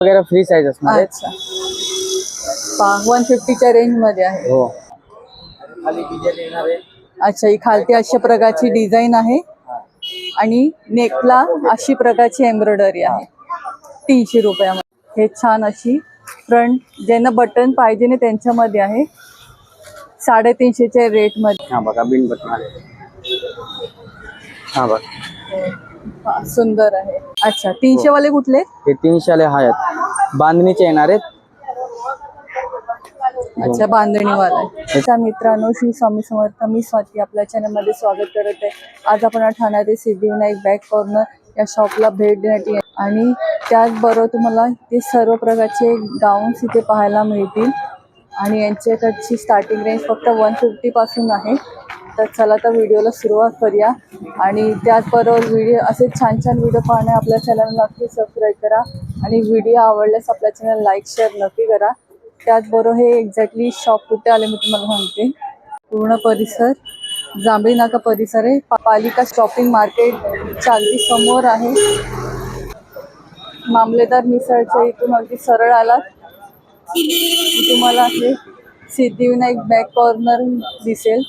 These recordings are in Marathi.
वगैरे फ्री साईज असणार आहे. अच्छा 150 च्या रेंज मध्ये आहे. हो. खाली डिझाइन येणार आहे. अच्छा ही खालती अशा प्रकारची डिझाइन आहे आणि नेकला अशी प्रकारची एम्ब्रॉयडरी आहे. 300 रुपयामध्ये. हे छान अशी फ्रंट ज्यांना बटन पाहिजे ना त्यांच्यामध्ये आहे. 350 च्या रेट मध्ये. हा बघा बिन बटन आले. हा बघा सुंदर आहे. अच्छा 300 वाले कुठले? हे 300 वाले आहेत. बांधणीचे येणार आहेत. अच्छा बांधणीवाला आहे. अच्छा मित्रांनो, श्री स्वामी समर्थ. मी स्वाती आपल्या चॅनलमध्ये स्वागत करत आहे. आज आपण ठाण्यात सिद्धिविनायक बॅग कॉर्नर या शॉपला भेट देण्यात येईल आणि त्याचबरोबर तुम्हाला ते सर्व प्रकारचे गाऊन्स इथे पाहायला मिळतील आणि यांच्याकडची स्टार्टिंग रेंज फक्त 150 पासून आहे. तर चला तर व्हिडिओला सुरुवात करूया आणि त्याचबरोबर व्हिडिओ असे छान छान व्हिडिओ पाहणे आपल्या चॅनलला नक्की सबस्क्राईब करा आणि व्हिडिओ आवडल्यास आपल्या चॅनल लाईक शेअर नक्की करा. त्याचबरोबर हे एक्झॅक्टली शॉप कुठे आले मी तुम्हाला सांगते. पूर्ण परिसर जांभळी नाका परिसर आहे. पालिका शॉपिंग मार्केट अगदी समोर आहे. मामलेदार मिसळच्या इथून अगदी सरळ आलात तुम्हाला हे सिद्धिविनायक बॅग कॉर्नर दिसेल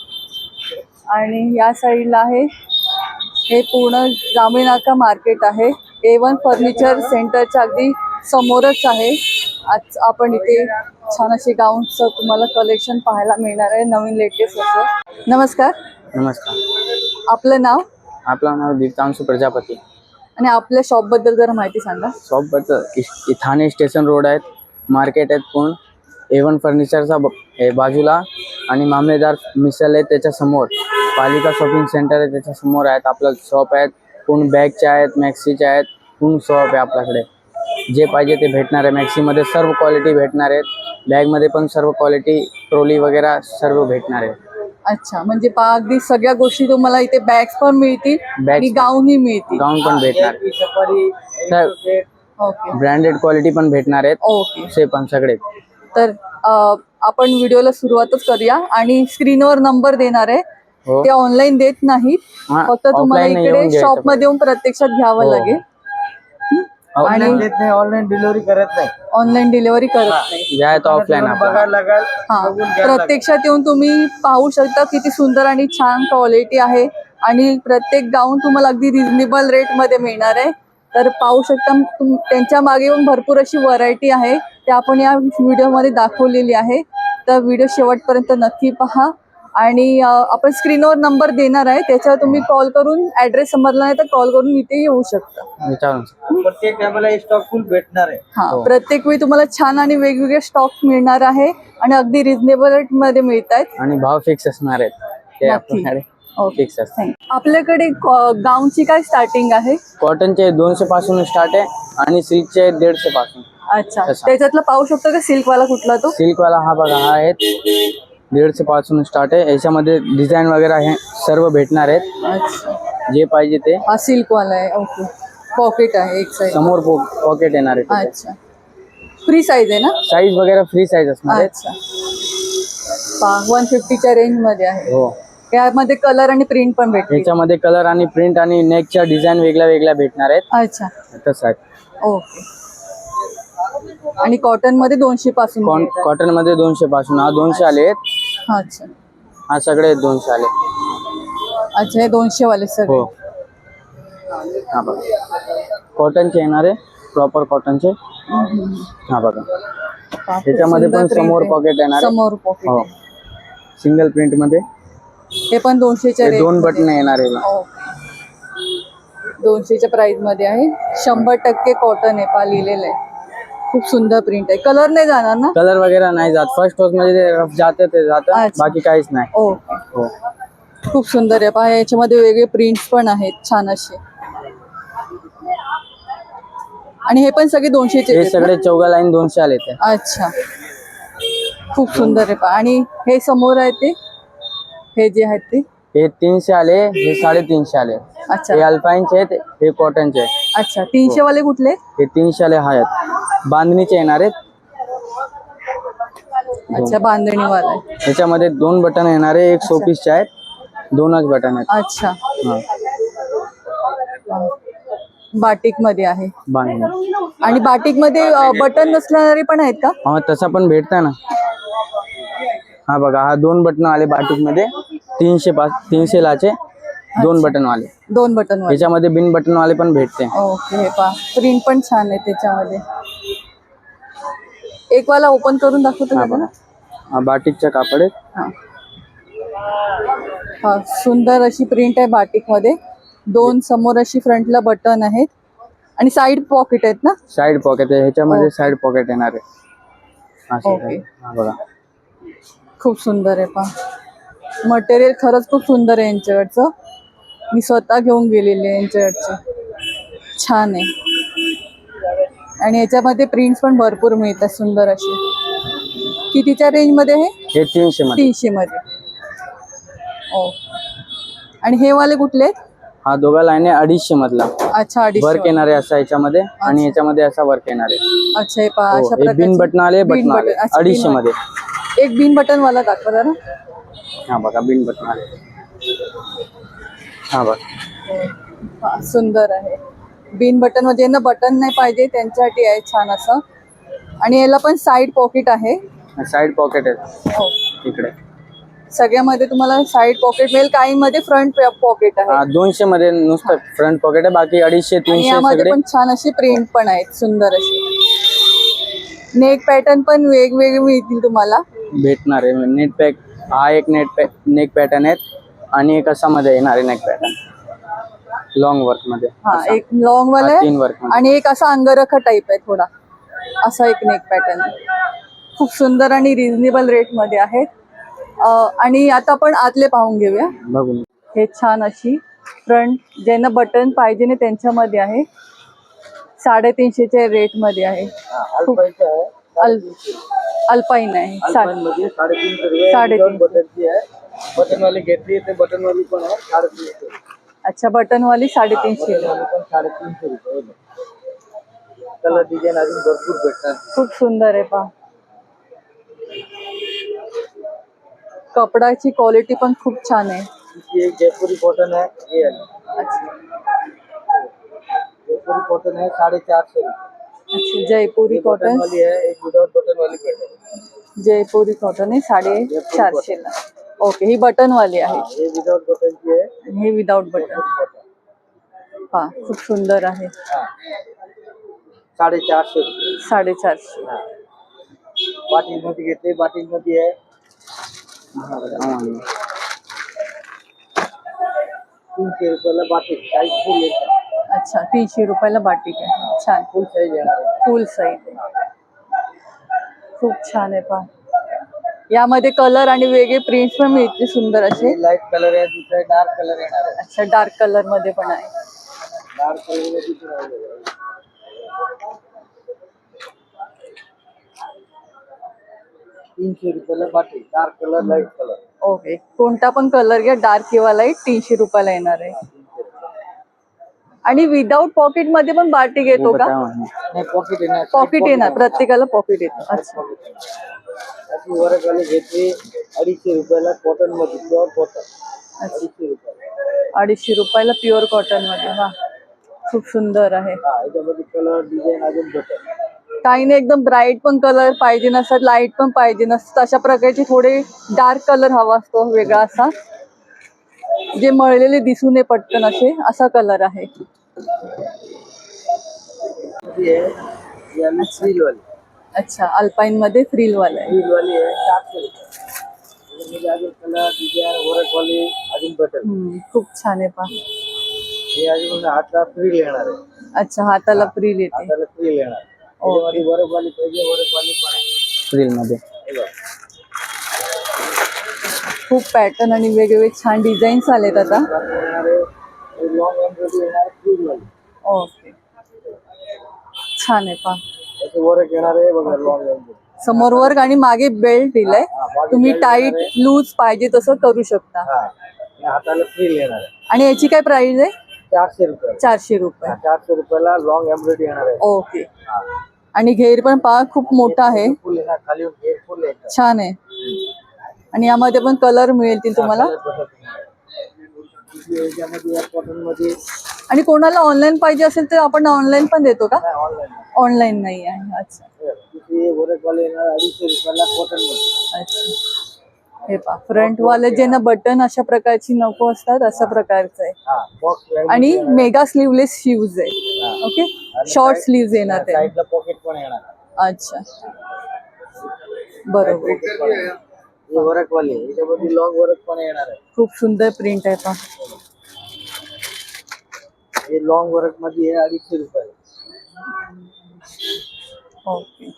आणि या साईडला आहे हे पूर्ण जांभळी नाका मार्केट आहे. A1 फर्निचर सेंटरच्या अगदी समोरच आहे. आज आपण इथे छान असे गाऊनचं तुम्हाला कलेक्शन पाहायला मिळणार आहे, नवीन लेटेस्ट असं. नमस्कार. नमस्कार. आपलं नाव? आपलं नाव दीप्तांशु प्रजापती. आणि आपल्या शॉप बद्दल जरा माहिती सांगा. शॉप बद्दल ठाणे स्टेशन रोड आहेत, मार्केट आहेत. पूर्ण A1 फर्निचरचा हे बाजूला आणि मामलेदार मिसल आहे त्याच्या समोर. पालिका शॉपिंग सेंटर आहे त्याच्या समोर आहेत आपलं शॉप आहेत. पूर्ण बॅगचे आहेत, मॅक्सीचे आहेत. पूर्ण शॉप आहे आपल्याकडे. जे पाहिजे ते भेटणार आहे. मॅक्सीमध्ये सर्व क्वालिटी भेटणार आहेत. बॅगमध्ये पण सर्व क्वालिटी, ट्रॉली वगैरे सर्व भेटणार आहे. अच्छा म्हणजे अगदी सगळ्या गोष्टी तुम्हाला इथे बॅग्स पण मिळतील आणि गाऊनही मिळतील. गाऊन पण भेटणार. ओके. ब्रँडेड क्वालिटी पण भेटणार आहेत. ओके. से पण सगळे. तर आपण व्हिडिओला सुरुवातच करूया आणि स्क्रीनवर नंबर देणार आहे. हो. ते ऑनलाईन देत नाहीत, फक्त तुम्हाला इकडे शॉप मध्ये येऊन प्रत्यक्षात घ्यावं लागेल. आणि ऑनलाईन डिलिव्हरी करत नाही. ऑनलाईन डिलिव्हरी करत नाही. जे आहे तो ऑफलाईन हा प्रत्यक्षात येऊन तुम्ही पाहू शकता किती सुंदर आणि छान क्वालिटी आहे आणि प्रत्येक गाऊन तुम्हाला अगदी रिझनेबल रेट मध्ये मिळणार आहे. तर पाहू शकता त्यांच्या मागे पण भरपूर अशी व्हरायटी आहे ते आपण या व्हिडिओमध्ये दाखवलेली आहे. तर व्हिडिओ शेवटपर्यंत नक्की पहा आणि आपण स्क्रीनवर नंबर देणार आहे त्याच्यावर तुम्ही कॉल करून ऍड्रेस समजला नाही तर कॉल करून इथे येऊ शकता. प्रत्येक टायमाला स्टॉक फुल भेटणार आहे. हा प्रत्येक वेळी तुम्हाला छान आणि वेगवेगळे स्टॉक मिळणार आहे आणि अगदी रिझनेबल रेट मध्ये मिळत आहेत आणि भाव फिक्स असणार आहेत ते आपल्याकडे. फिक्स असतात. आपल्याकडे गाऊनची काय स्टार्टिंग आहे? कॉटनचे 200 पासून स्टार्ट आहे आणि सिल्कचे 150 पासून. अच्छा त्याच्यातला पाहू शकतो का सिल्क वाला कुठला तो? सिल्क वाला हा बघा हा आहे 150 पासून स्टार्ट आहे. याच्यामध्ये डिझाईन वगैरे आहे सर्व भेटणार आहेत. अच्छा जे पाहिजे ते. हा सिल्क वाला आहे. ओके. पॉकेट आहे एक साइड. समोर पॉकेट येणार आहे. अच्छा फ्री साईज आहे ना? साईज वगैरे फ्री साईज असणार आहे. अच्छा 150 च्या रेंज मध्ये आहे. हो. यामध्ये कलर आणि प्रिंट पण भेटतील. याच्यामध्ये कलर आणि प्रिंट आणि नेकच्या डिझाईन वेगळ्या वेगळ्या भेटणार आहेत. अच्छा तसं आहे. ओके. आणि कॉटन मध्ये 200 पासून. कॉटन मध्ये 200 पासून. हा 200 आले आहेत. अच्छा हा सगळे 200 आले. अच्छा हे 200 वाले सगळे. हो. हा बघा कॉटनचे येणार आहे प्रॉपर कॉटनचे. हा बघा त्याच्यामध्ये पण समोर पॉकेट येणार आहे. समोर पॉकेट. हो सिंगल प्रिंट मध्ये. हे पण 200 च्या रेंज. 2 बटन येणार आहे. 200 च्या प्राइस मध्ये आहे. 100% कॉटन आहे पा लिहिलेलं आहे. खूप सुंदर प्रिंट आहे. कलर नाही जाणार ना? कलर वगैरे नाही जात. फर्स्ट वॉश मध्ये रफ जाते ते जातं. बाकी काहीच नाही. ओके. हो खूप सुंदर आहे पहा. याच्यामध्ये वेगळे प्रिंट्स पण आहेत छान असे आणि हे पण सगळे 200 चे. हे सगळे चौगा लाईन 200 आले ते. अच्छा खूप सुंदर आहे पहा. आणि हे समोर आहे ते हे जे आहेत ते हे 300 आले. हे 350 आले. अच्छा हे अल्पाईनचे आहेत. हे कॉटनचे. अच्छा 300 वाले कुठले? हे 300 आले आहेत. बांधणीचे येणार आहेत. अच्छा बांधणी वाला आहे. याच्यामध्ये 2 बटन येणार आहे. एक शोपीसचे आहेत. 2च बटन आहेत. अच्छा बाटिक मध्ये आहे. बांधणी. आणि बाटिक मध्ये बटन नसणारे पण आहेत का? हा तसा पण भेटता ना. हा बघा, हा 2 बटन आले बाटिक मध्ये 300 लाचे 2 बटन वाले. 2 बटन वाले. त्याच्यामध्ये बिन बटन वाले पण भेटते. ओके, हे पहा प्रिंट पण छान आहे त्याच्यामध्ये. एक वाला ओपन करून दाखवतो हा का? बघा, हा बाटिकचा कापड आहे. हा. हा सुंदर अशी प्रिंट आहे बाटिक मध्ये. 2 समोर अशी फ्रंटला बटन आहेत आणि साइड पॉकेट आहेत ना? साइड पॉकेट आहे, ह्याच्यामध्ये साइड पॉकेट येणार आहे. असं ओके. आहे. हा बघा, खूप सुंदर आहे पहा. मटेरियल खरंच खूप सुंदर आहे यांच्याकडचं. मी स्वतः घेऊन गेलेली आहे यांच्याकडचं. छान आहे. आणि याच्यामध्ये प्रिंट्स पण भरपूर मिळतात सुंदर असे. कितीच्या रेंज मध्ये आहे? हे 300 मध्ये. 300 मध्ये. ओ. आणि हे वाले कुठले आहेत? हा दोघा लाईन आहे 250 मधला. अच्छा, 250. वर्क येणार आहे असा याच्यामध्ये आणि याच्यामध्ये असा वर्क येणार आहे. अच्छा, हे पहा हो, अशा हे बिन प्रकारचे बटन आले, बिन बटन आले अच्छा, 250 बिन मध्ये. एक बिन बटन वाला दाखवा जरा. हा बघा, बिन बटन आले. हा बघा, हा, सुंदर आहे. बिन बटन मध्ये ना बटन नाही पाहिजे त्यांच्यासाठी आहे छान असं. आणि याला पण साइड पॉकेट आहे. साइड पॉकेट आहे हो, इकडे. सगळ्यामध्ये तुम्हाला साइड पॉकेट मिळेल. काही मध्ये फ्रंट पॉकेट आहे. हा 200 मध्ये नुसतं फ्रंट पॉकेट आहे, बाकी 250 आणि 300 यामध्ये सगळे. पण छान अशी प्रिंट पण आहेत सुंदर अशी. नेक पॅटर्न पण वेगवेगळे मिळतील तुम्हाला. भेटणार आहे. नेट पॅक हा एक नेक पॅटर्न आहे आणि एक असा मध्ये येणार आहे नेक पॅटर्न लॉंग वर्क मध्ये. हा, एक लॉंग वाला 3 आहे वर्क आणि एक असा अंगरखा टाइप आहे थोडा. असा एक नेक पॅटर्न खूप सुंदर आणि रिझनेबल रेट मध्ये आहे. आणि आता आपण आतले पाहून घेऊया. बघून. हे छान अशी फ्रंट ज्यांना बटन पाहिजे ना त्यांच्यामध्ये आहे. 350च्या रेट मध्ये आहे. अल्पाईन आहे. 350 बटनची आहे. बटन वाली घेतली ते बटन वाली पण आहे 350. अच्छा, बटन वाली 350. पण 350 रुपये. कलर डिझाईन अजून भरपूर भेटतात. खूप सुंदर आहे पहा. कपडाची क्वालिटी पण खूप छान आहे. ये जयपुरी कॉटन है, ये अच्छा, जयपुरी कॉटन है 450 रुपये. अच्छा, जयपुरी कॉटन वाली है, एक विदाउट बटन वाली भेटेल. जयपुरी कॉटन आहे 450 ला. ओके, ही बटन वाली आहे. हे विदाउट बटन की आहे, आणि हे विदाउट बटन. पहा खूप सुंदर आहे. 450 रुपये. 450. बाटिक मध्ये घेतले, बाटिक मध्ये आहे 300 रुपयाला बाटिक साईज फुल येते. अच्छा, 300 रुपयाला बाटिक आहे. छान, फुल साईज येणार आहे. फुल साईज आहे. खूप छान आहे पहा. यामध्ये कलर आणि वेगळे प्रिंट्स पण मिळतील सुंदर असे. लाईट कलर आहे, दुसरा डार्क कलर येणार आहे. अच्छा, डार्क कलर मध्ये पण आहे. डार्क कलर मध्ये पण आहे. 300 रुपयाला batik, dark colour, light colour. Okay, कोणता पण कलर घ्या, डार्क किंवा लाईट, 300 रुपयाला येणार आहे. आणि विदाउट पॉकेट मध्ये पण बाटिक येतो का? नाही, पॉकेट येणार. पॉकेट येणार, प्रत्येकाला पॉकेट येतं. अच्छा, अशी वर्क वाली घेतली 250 रुपयाला कॉटन मध्ये, प्युअर कॉटन 250 रुपयाला. 250 रुपयाला प्युअर कॉटन मध्ये. वा, खूप सुंदर आहे. हा, याच्यामध्ये कलर डिझाईन अजून भेटेल. काही नाही, एकदम ब्राईट पण कलर पाहिजे नसतात, लाईट पण पाहिजे नसतात, अशा प्रकारचे थोडे डार्क कलर हवा असतो वेगळा असा, जे मळलेले दिसू नये पटकन असे, असा कलर आहे. अच्छा, अल्पाईन मध्ये फ्रिल वाला आहे. फ्रिल वाली आहे 400 रुपये. अजून कलर डिझाईन वर्क वाली अजून भेटेल. खूप छान आहे पहा. हे अजून हाताला फ्रिल येणार आहे. अच्छा, हाताला फ्रिल येते. हाताला फ्रिल येणार. त्याच्यामध्ये वर्क वाली पाहिजे, वर्क वाली पण आहे फ्रिल मध्ये. खूप पॅटर्न आणि वेगवेगळे छान डिझाईन्स आलेत आता. लॉंग एम्ब्रॉयडरी येणार फ्रिल वाली. ओके, छान आहे पहा. वर्क येणार आहे बघा, लॉंग एम्ब्रॉयडरी. समोर वर्क आणि मागे बेल्ट दिलाय. तुम्ही टाईट लूज पाहिजे तसं करू शकता. हाताला फ्रिल येणार आहे. आणि याची काय प्राइस आहे? 400 रुपये. 400 रुपये. 400 रुपयाला लॉंग एम्ब्रॉयडरी येणार आहे. ओके. आणि घेर पण पहा खूप मोठा आहे. फुल येणार, खाली घेर फुल येणार. छान आहे. आणि यामध्ये पण कलर मिळतील तुम्हाला. याच्यामध्ये या कॉटन मध्ये आणि कोणाला ऑनलाईन पाहिजे असेल तर आपण ऑनलाईन पण देतो का? ऑनलाईन ऑनलाईन नाही आहे. अच्छा वर्कवाले येणार 250 रुपयाला कॉटन मध्ये. अच्छा. हे पहा फ्रंट वाले ज्यांना बटन अशा प्रकारची नको असतात अशा प्रकारचं आहे. हा बॉक्स आणि मेगा स्लीवलेस शूज आहे. ओके शॉर्ट स्लीव्ह येणार ते. साईडला पॉकेट पण येणार. अच्छा बरोबर. हे वर्कवाले याच्यामध्ये लॉंग वर्क पण येणार आहे. खूप सुंदर प्रिंट आहे पहा. हे लॉंग वर्क मध्ये आहे 250 रुपये. ओके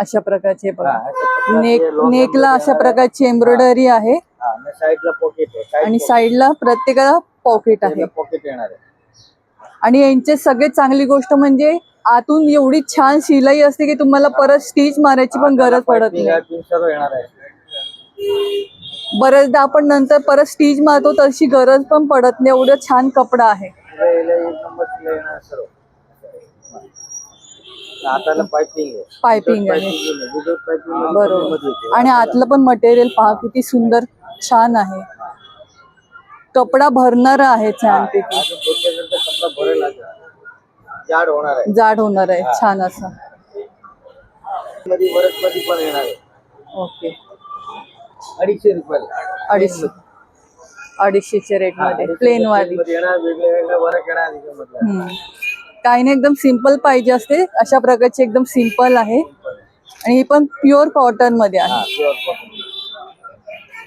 अशा प्रकारचे बघा हा, अशा प्रकारचे नेक long नेकला मध्ये अशा येणार प्रकारची एम्ब्रॉयडरी आहे हा आणि साईडला पॉकेट आहे. आणि साईडला प्रत्येकाला पॉकेट आहे. पॉकेट येणार आहे. आणि यांचे सगळ्यात चांगली गोष्ट म्हणजे आतून एवढी छान शिलाई असते की तुम्हाला परत स्टिच मारायची पण गरज पडत नाही. पिन सर्व येणार आहे. बरेचदा आपण नंतर परत स्टिच मारतो तशी गरज पण पडत नाही. एवढं छान कपडा आहे. एक नंबर येणार सर्व. हाताला पायपिंग आहे. पायपिंग आहे विदाउट पायपिंग बरोबर. आणि आतलं पण मटेरियल पहा किती सुंदर छान आहे. कपडा भरणारा आहे छानपैकी. कपडा भरेल जाड होणार आहे. जाड होणार आहे छान असा. मध्ये वर्क मध्ये पण येणार आहे. ओके 250 रुपयाला. 250च्या रेट मध्ये प्लेन वाली. येणार वेगळे वेगळे वर्क येणार त्याच्यामध्ये. काही नाही एकदम सिंपल पाहिजे असते अशा प्रकारचे एकदम सिंपल आहे. आणि ही पण प्युअर कॉटन मध्ये आहे. Pure cotton.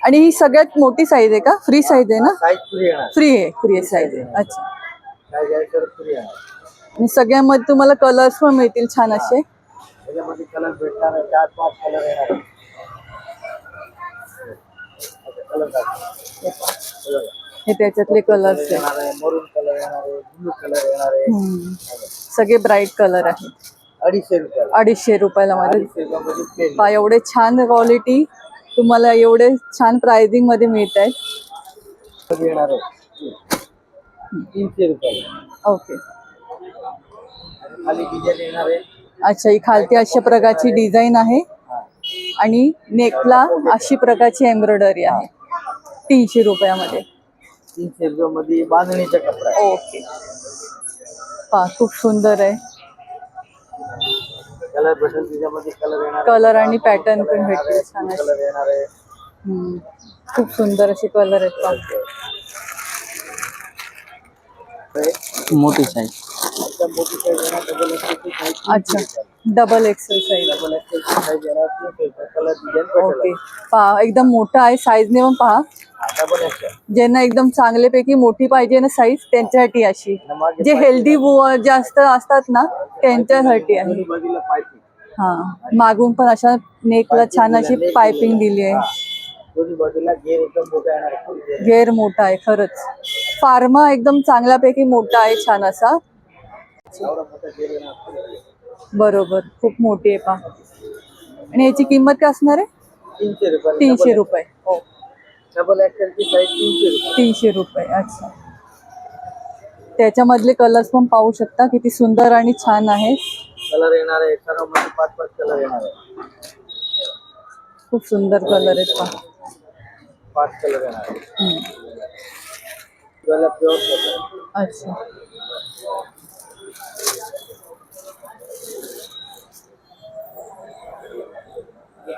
आणि ही सगळ्यात मोठी साईज आहे का? फ्री साईज आहे ना? साईज फ्री येणार. फ्री साईज आहे. अच्छा. काय घ्यायचं फ्री येणार. आणि सगळ्यामध्ये तुम्हाला कलर्स पण मिळतील छान असे. त्याच्यामध्ये कलर भेटणार आहे. 4-5 कलर येणार आहे. हे त्याच्यातले कलर्स आहे. येणार आहे. मरून कलर येणार आहे. ब्लू कलर येणार आहे. सगळे ब्राईट कलर आहेत. 250 रुपये. 250 रुपयाला मध्ये 250 रुपयामध्ये प्लेन. पहा एवढे छान क्वालिटी तुम्हाला एवढे छान प्राइसिंग मध्ये मिळत आहेत. येणार आहे 300 रुपये. ओके खाली डिझाईन येणार आहे. अच्छा. ही खालती अशा प्रकारची डिझाईन आहे आणि नेकला अशी प्रकारची एम्ब्रॉयडरी आहे 300 रुपयामध्ये. 300 रुपयामध्ये बांधणीचा कपडा आहे. ओके पहा खूप सुंदर आहे. कलर भेटेल त्याच्यामध्ये कलर येणार. कलर आणि पॅटर्न पण भेटतील छान असे. कलर येणार आहे. खूप सुंदर असे कलर आहेत पहा. मोठी साईज. एकदम मोठी साईज येणार. Double XL size. अच्छा double XL size. Double XL size येणार 300 रुपये. कलर डिझाईन ओके पहा एकदम मोठा आहे साईजने पण पहा. Double XL. ज्यांना एकदम चांगल्यापैकी मोठी पाहिजे ना साईज त्यांच्यासाठी अशी. जे हेल्दी जास्त असतात ना त्यांच्यासाठी आहे. बाजूला पायपिंग. हा मागून पण अशा नेकला छान अशी पायपिंग दिली आहे. दोन्ही बाजूला घेर एकदम मोठा येणार आहे. घेर मोठा आहे खरंच. फार्मा एकदम चांगल्यापैकी मोठा आहे छान असा. एवढा मोठा घेर येणार. बरोबर खूप मोठी आहे पहा. आणि याची किंमत काय असणार आहे? 300 रुपये. 300 रुपये. हो डबल एक्सेलची साईज 300 रुपये. 300 रुपये. अच्छा. त्याच्यामधले कलर्स पण पाहू शकता किती सुंदर आणि छान आहे. कलर येणार आहे. सर्व मध्ये 5-5 कलर येणार आहे. खूप सुंदर कलर आहेत पहा. 5 कलर येणार आहे. Pure colour. अच्छा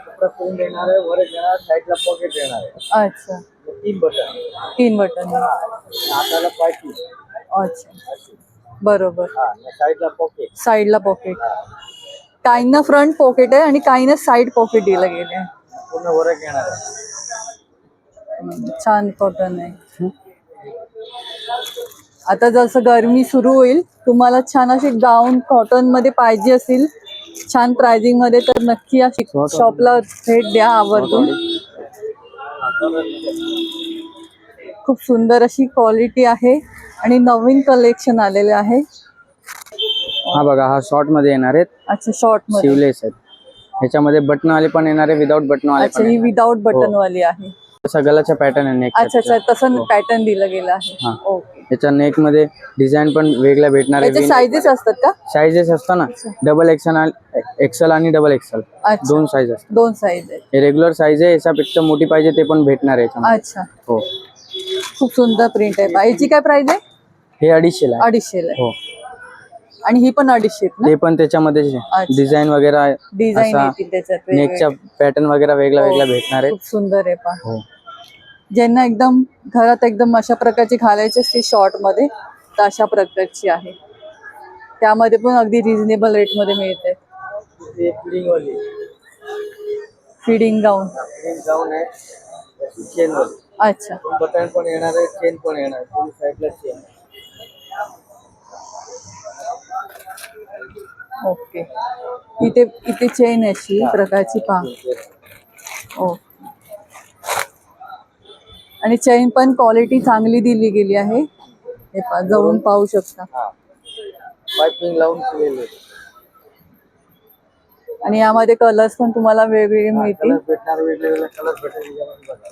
कपडा प्रिंट येणार आहे. वर येणार. साईडला पॉकेट येणार आहे. अच्छा 3 बटन. 3 बटन. हाताला पायपिंग. अच्छा बरोबर. साईडला पॉकेट. साईडला पॉकेट. काहींना फ्रंट पॉकेट आहे आणि काहींना साईड पॉकेट दिलं गेले आहे. पूर्ण वरक येणार आहे. छान कॉटन आहे. आता जसं गरमी सुरू होईल तुम्हाला छान अशी गाऊन कॉटन मध्ये पाहिजे असेल छान प्राइसिंग मध्ये तर नक्की अशी शॉपला भेट द्या आवर्जून. खूप सुंदर अशी क्वालिटी आहे आणि नवीन कलेक्शन आलेले आहे. हा बघा हा शॉर्ट मध्ये येणार आहेत. अच्छा शॉर्ट मध्ये. शिवलेस आहेत. ह्याच्यामध्ये बटन वाले पण येणार आहे. विदाउट बटन वाले अच्छा पण ही येणार विदाउट बटन वाली आहे. आहे. तसा गलाचा पॅटर्न आहे नेक. अच्छा अच्छा तसं पॅटर्न दिलं गेलं आहे. हा. ओके. याच्या नेक मध्ये डिझाइन पण वेगळ्या भेटणार याचे आहे. साईजेस असतात का? साईजेस असतात ना डबल एक्सेल आणि डबल एक्सेल अच्छा 2 साईज असतात. 2 साईज आहे. हे रेग्युलर साईज आहे. याच्यापेक्षा मोठी पाहिजे ते पण भेटणार आहे याच्यामध्ये. अच्छा हो खूप सुंदर प्रिंट आहे. याची काय प्राइस आहे? हे 250 आहे. 250 आहे. हो आणि ही पण 250 ना? ते पण त्याच्यामध्ये अच्छा. डिझाईन वगैरे डिझाईन असा येतील त्याच्यात नेकच्या वेगवेगळे. पॅटर्न वगैरे वेगळा हो, वेगळा भेटणार आहे. खूप सुंदर आहे पहा. हो ज्यांना एकदम घरात एकदम अशा प्रकारची घालायची असते शॉर्ट मध्ये, तर अशा प्रकारची आहे. त्यामध्ये पण अगदी रिझनेबल रेट मध्ये मिळते. हे फिडिंग वाली फिडिंग गाऊन. फिडिंग गाऊन आहे, चेन वाली. अच्छा. बटन पण येणार आहे, चेन पण येणार आहे, दोन्ही साईडला चेन. ओके. इथे इथे चेन अशी प्रकारची पहा. ओ. आणि चेन पण क्वालिटी चांगली दिली गेली आहे. हे पहा, जवळून पाहू शकता. हा पाइपिंग लावून केलेले. आणि यामध्ये कलर्स पण तुम्हाला वेगवेगळे मिळतील. कलर भेटणार, वेगवेगळे कलर भेटेल याच्यामध्ये बघा.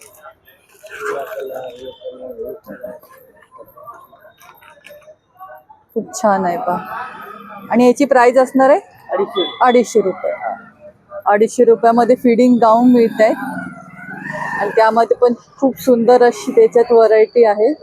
खूप छान आहे पहा. आणि याची प्राइस असणार आहे 250 रुपये. 250 रुपयामध्ये फिडिंग गाऊन मिळत आहे. आणि त्यामध्ये पण खूप सुंदर अशी त्याच्यात व्हरायटी आहे.